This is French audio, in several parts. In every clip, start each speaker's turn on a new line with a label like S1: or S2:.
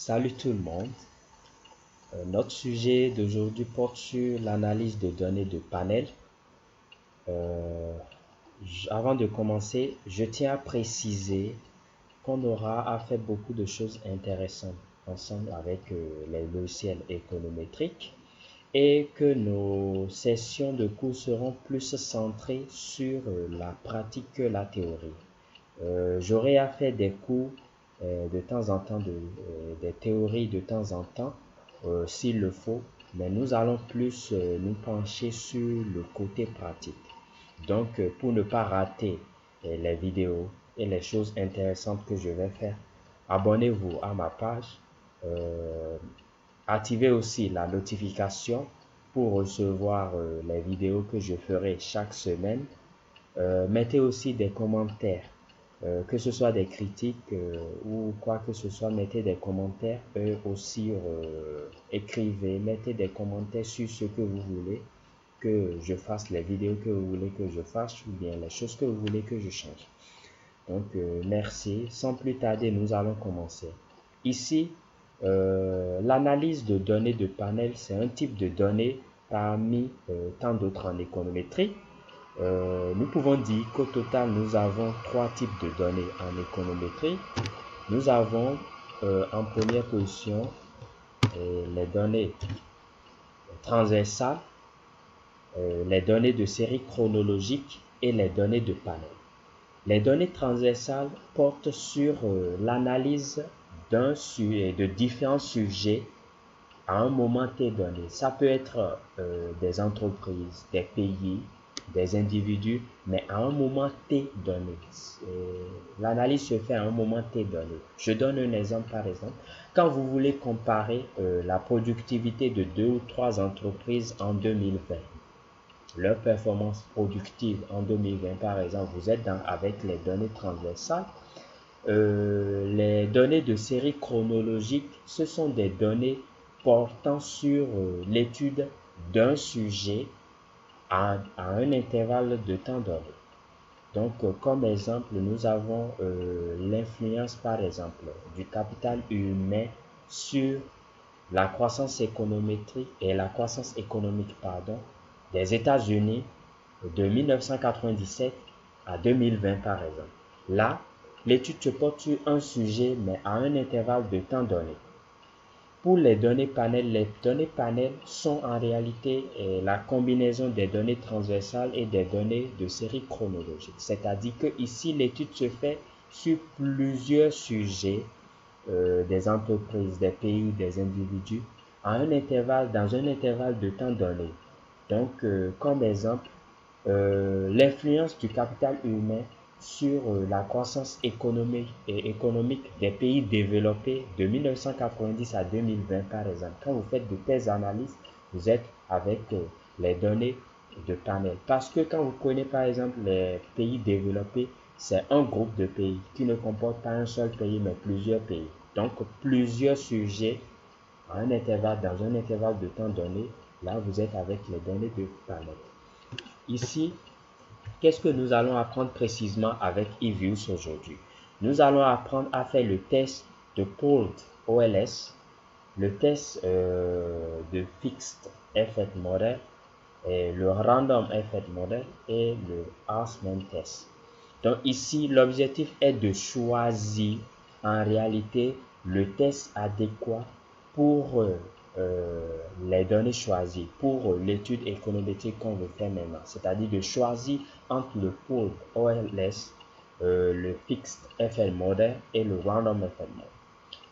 S1: Salut tout le monde. Notre sujet d'aujourd'hui porte sur l'analyse de données de panel. Euh, Avant de commencer, je tiens à préciser qu'on aura à faire beaucoup de choses intéressantes ensemble avec les logiciels économétriques et que nos sessions de cours seront plus centrées sur la pratique que la théorie. J'aurai à faire des cours de temps en temps, des théories de temps en temps, s'il le faut, mais nous allons plus nous pencher sur le côté pratique. Donc, pour ne pas rater les vidéos et les choses intéressantes que je vais faire, abonnez-vous à ma page, activez aussi la notification pour recevoir les vidéos que je ferai chaque semaine. Mettez aussi des commentaires, que ce soit des critiques ou quoi que ce soit, mettez des commentaires. Aussi, écrivez, mettez des commentaires sur ce que vous voulez que je fasse, les vidéos que vous voulez que je fasse ou bien les choses que vous voulez que je change. Donc, merci. Sans plus tarder, nous allons commencer. Ici, l'analyse de données de panel, c'est un type de données parmi tant d'autres en économétrie. Nous pouvons dire qu'au total, nous avons trois types de données en économétrie. Nous avons en première position les données transversales, les données de série chronologique et les données de panel. Les données transversales portent sur l'analyse de différents sujets à un moment T donné. Ça peut être des entreprises, des pays, des individus, mais à un moment T donné. L'analyse se fait à un moment T donné. Je donne un exemple par exemple. Quand vous voulez comparer la productivité de 2 ou 3 entreprises en 2020, leur performance productive en 2020 par exemple, vous êtes avec les données transversales. Les données de série chronologique, ce sont des données portant sur l'étude d'un sujet à un intervalle de temps donné. Donc, comme exemple, nous avons l'influence, par exemple, du capital humain sur la croissance économique des États-Unis de 1997 à 2020, par exemple. Là, l'étude se porte sur un sujet, mais à un intervalle de temps donné. Pour les données panel sont en réalité la combinaison des données transversales et des données de série chronologique. C'est-à-dire que ici, l'étude se fait sur plusieurs sujets, des entreprises, des pays ou des individus, dans un intervalle de temps donné. Donc, comme exemple, l'influence du capital humain sur la croissance économique des pays développés de 1990 à 2020 par exemple. Quand vous faites de telles analyses, vous êtes avec les données de panel. Parce que quand vous prenez par exemple les pays développés, c'est un groupe de pays qui ne comporte pas un seul pays mais plusieurs pays. Donc plusieurs sujets dans un intervalle de temps donné. Là, vous êtes avec les données de panel. Ici, qu'est-ce que nous allons apprendre précisément avec eViews aujourd'hui? Nous allons apprendre à faire le test de Pooled OLS, le test de Fixed Effect Model, et le Random Effect Model et le Houseman Test. Donc ici, l'objectif est de choisir en réalité le test adéquat pour les données choisies, pour l'étude économétrique qu'on veut faire maintenant. C'est-à-dire de choisir entre le Pooled OLS, le Fixed FL Model et le Random FL Model.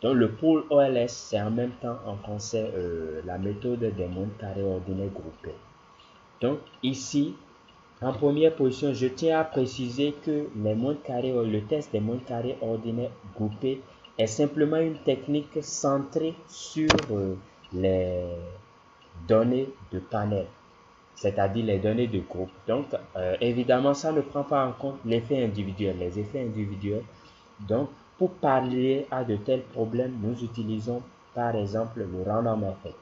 S1: Donc le Pooled OLS, c'est en même temps en français la méthode des mondes carrés ordinaires groupés. Donc ici, en première position, je tiens à préciser que le test des mondes carrés ordinaires groupés est simplement une technique centrée sur les données de panel, c'est-à-dire les données de groupe. Donc, évidemment, ça ne prend pas en compte les effets individuels. Donc, pour pallier à de tels problèmes, nous utilisons par exemple le random effect.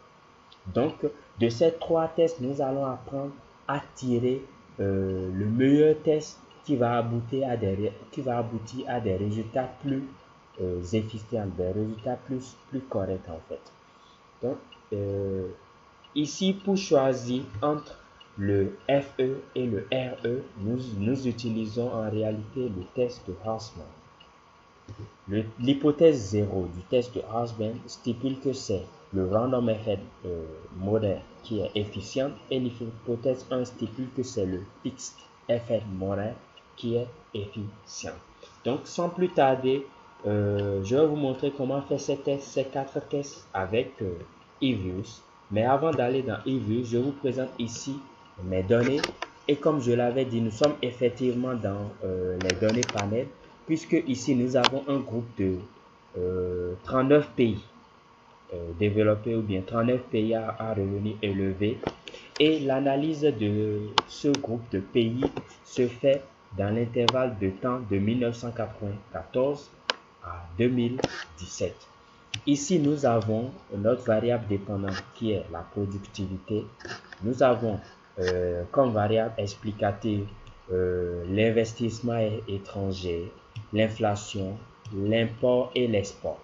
S1: Donc, de ces trois tests, nous allons apprendre à tirer le meilleur test qui va aboutir à des résultats plus efficients, des résultats plus corrects en fait. Donc, ici, pour choisir entre le FE et le RE, nous utilisons en réalité le test de Hausman. L'hypothèse 0 du test de Hausman stipule que c'est le random effect model qui est efficient et l'hypothèse 1 stipule que c'est le fixed effect model qui est efficient. Donc, sans plus tarder, je vais vous montrer comment faire ces 4 tests avec eViews. Mais avant d'aller dans eViews, je vous présente ici mes données. Et comme je l'avais dit, nous sommes effectivement dans les données panel, puisque ici nous avons un groupe de 39 pays développés ou bien 39 pays à revenus élevés. Et l'analyse de ce groupe de pays se fait dans l'intervalle de temps de 1994 à 2017. Ici, nous avons notre variable dépendante qui est la productivité. Nous avons comme variable explicative l'investissement étranger, l'inflation, l'import et l'export.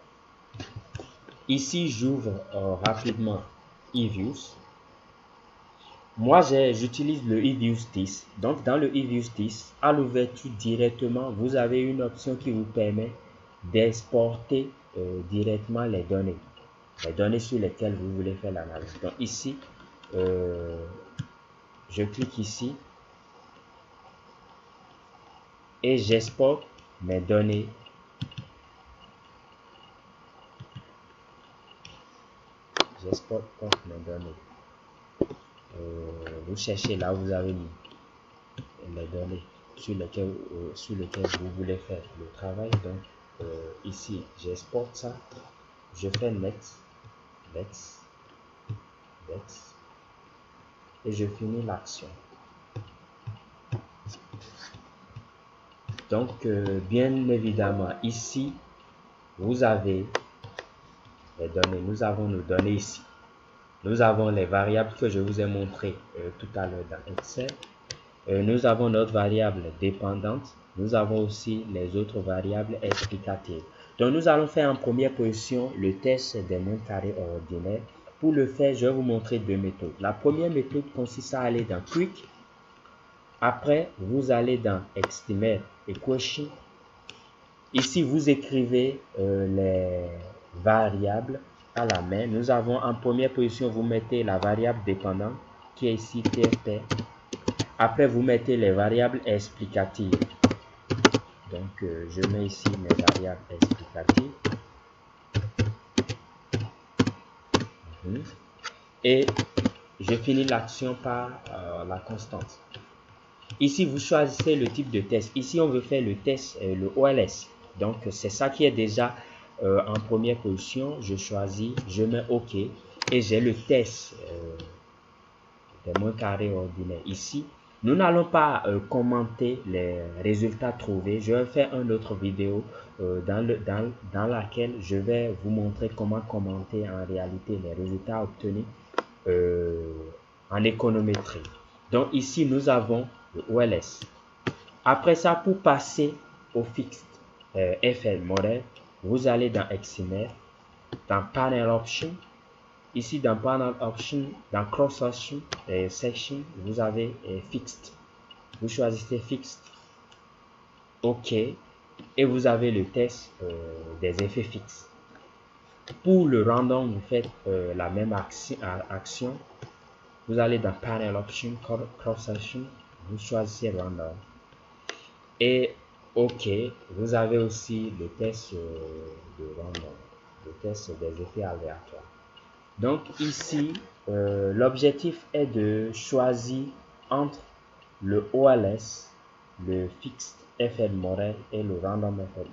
S1: Ici, j'ouvre rapidement eViews. Moi, j'utilise le eViews 10. Donc, dans le eViews 10, à l'ouverture directement, vous avez une option qui vous permet d'exporter directement les données sur lesquelles vous voulez faire l'analyse. Donc, ici, je clique ici et j'exporte mes données. J'exporte mes données. Vous cherchez là où vous avez mis les données sur lesquelles vous voulez faire le travail. Donc ici j'exporte ça, je fais next et je finis l'action. Donc bien évidemment ici vous avez les données. Nous avons nos données ici. Nous avons les variables que je vous ai montrées tout à l'heure dans Excel. Nous avons notre variable dépendante. Nous avons aussi les autres variables explicatives. Donc, nous allons faire en première position le test des mondes carrés ordinaires. Pour le faire, je vais vous montrer 2 méthodes. La première méthode consiste à aller dans Quick. Après, vous allez dans Estimate Equation. Ici, vous écrivez les variables à la main. Nous avons en première position, vous mettez la variable dépendante qui est ici TFP. Après, vous mettez les variables explicatives. Donc, je mets ici mes variables explicatives. Et je finis l'action par la constante. Ici, vous choisissez le type de test. Ici, on veut faire le test, le OLS. Donc, c'est ça qui est déjà en première position. Je choisis, je mets OK. Et j'ai le test des mondes carrés ordinaires ici. Nous n'allons pas commenter les résultats trouvés. Je vais faire une autre vidéo dans laquelle je vais vous montrer comment commenter en réalité les résultats obtenus en économétrie. Donc ici, nous avons le OLS. Après ça, pour passer au Fixed FL Model, vous allez dans Estimate, dans Panel Option. Ici, dans Panel Option, dans Cross Section, vous avez Fixed. Vous choisissez Fixed. OK. Et vous avez le test des effets fixes. Pour le random, vous faites la même action. Vous allez dans Panel Option, Cross Section. Vous choisissez Random. Et OK. Vous avez aussi le test de random. Le test des effets aléatoires. Donc ici, l'objectif est de choisir entre le OLS, le Fixed FL Model et le Random FL Model.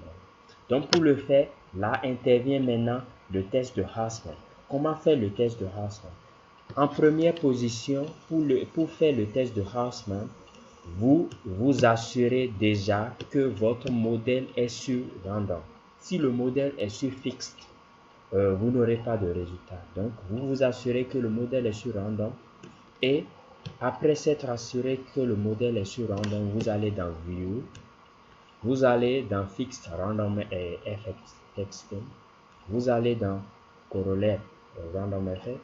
S1: Donc pour le faire, là intervient maintenant le test de Hausman. Comment faire le test de Hausman? En première position, pour faire le test de Hausman, vous vous assurez déjà que votre modèle est sur Random. Si le modèle est sur Fixed, vous n'aurez pas de résultat. Donc, vous vous assurez que le modèle est sur Random. Et après s'être assuré que le modèle est sur Random, vous allez dans View. Vous allez dans Fixed Random texting, vous allez dans corollaire random effect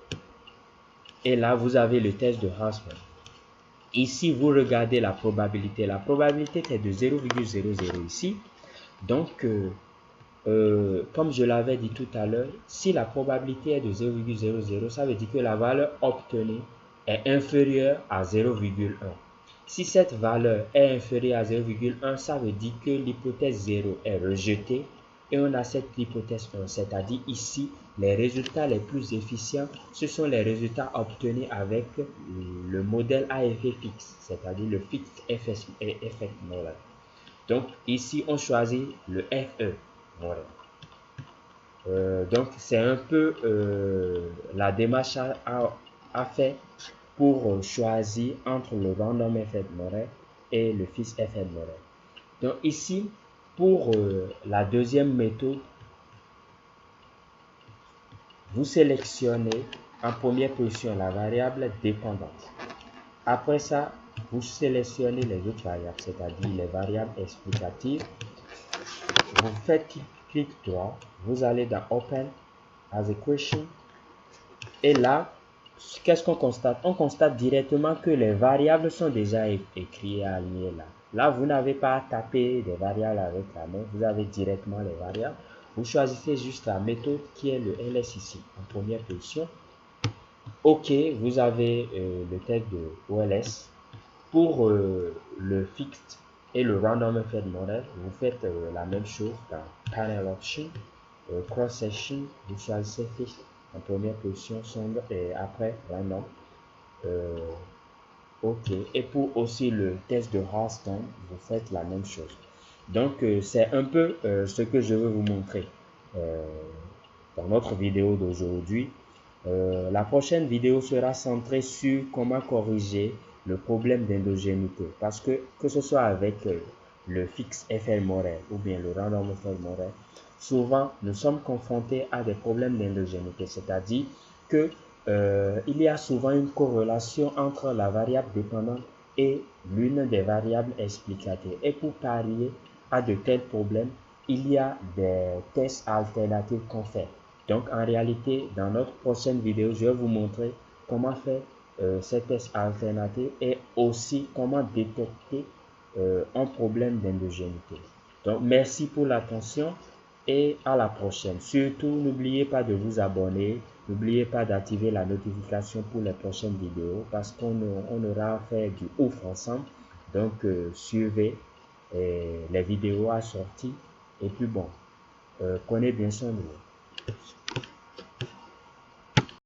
S1: et là vous avez le test de Hausman. Ici vous regardez la probabilité est de 0,00 ici. Donc comme je l'avais dit tout à l'heure, si la probabilité est de 0,00, ça veut dire que la valeur obtenue est inférieure à 0,1. Si cette valeur est inférieure à 0,1, ça veut dire que l'hypothèse 0 est rejetée et on accepte l'hypothèse 1, c'est-à-dire ici, les résultats les plus efficients, ce sont les résultats obtenus avec le modèle à effet fixe, c'est-à-dire le Fixed Effect Model. Donc ici, on choisit le FE model. Donc c'est un peu la démarche à faire pour choisir entre le Random Effect Model et le Fixed Effect Model. Donc ici, pour la deuxième méthode, vous sélectionnez en première position la variable dépendante. Après ça, vous sélectionnez les autres variables, c'est-à-dire les variables explicatives. Vous faites clic droit, vous allez dans Open as Equation et là, qu'est-ce qu'on constate? On constate directement que les variables sont déjà écrites et alignées là. Là, vous n'avez pas à taper des variables avec la main, vous avez directement les variables. Vous choisissez juste la méthode qui est le ls ici, en première position. OK, vous avez le texte de OLS. Pour le Fixed et le Random Effect Model, vous faites la même chose dans Panel Option, Cross Section, vous choisissez Fixed en première position, sombre et après Random. OK. Et pour aussi le test de Hausman, vous faites la même chose. Donc, c'est un peu ce que je veux vous montrer dans notre vidéo d'aujourd'hui. La prochaine vidéo sera centrée sur comment corriger le problème d'endogénité. Parce que ce soit avec le Fixed Effect Model ou bien le Random Effect Model, souvent nous sommes confrontés à des problèmes d'endogénité. C'est-à-dire que il y a souvent une corrélation entre la variable dépendante et l'une des variables explicatives. Et pour pallier à de tels problèmes, il y a des tests alternatifs qu'on fait. Donc en réalité, dans notre prochaine vidéo, je vais vous montrer comment faire ces tests alternatifs et aussi comment détecter un problème d'endogénité. Donc merci pour l'attention et à la prochaine. Surtout, n'oubliez pas de vous abonner. N'oubliez pas d'activer la notification pour les prochaines vidéos parce qu'on aura à faire du ouf ensemble. Donc, suivez les vidéos à sortir. Et puis bon, prenez bien soin de vous.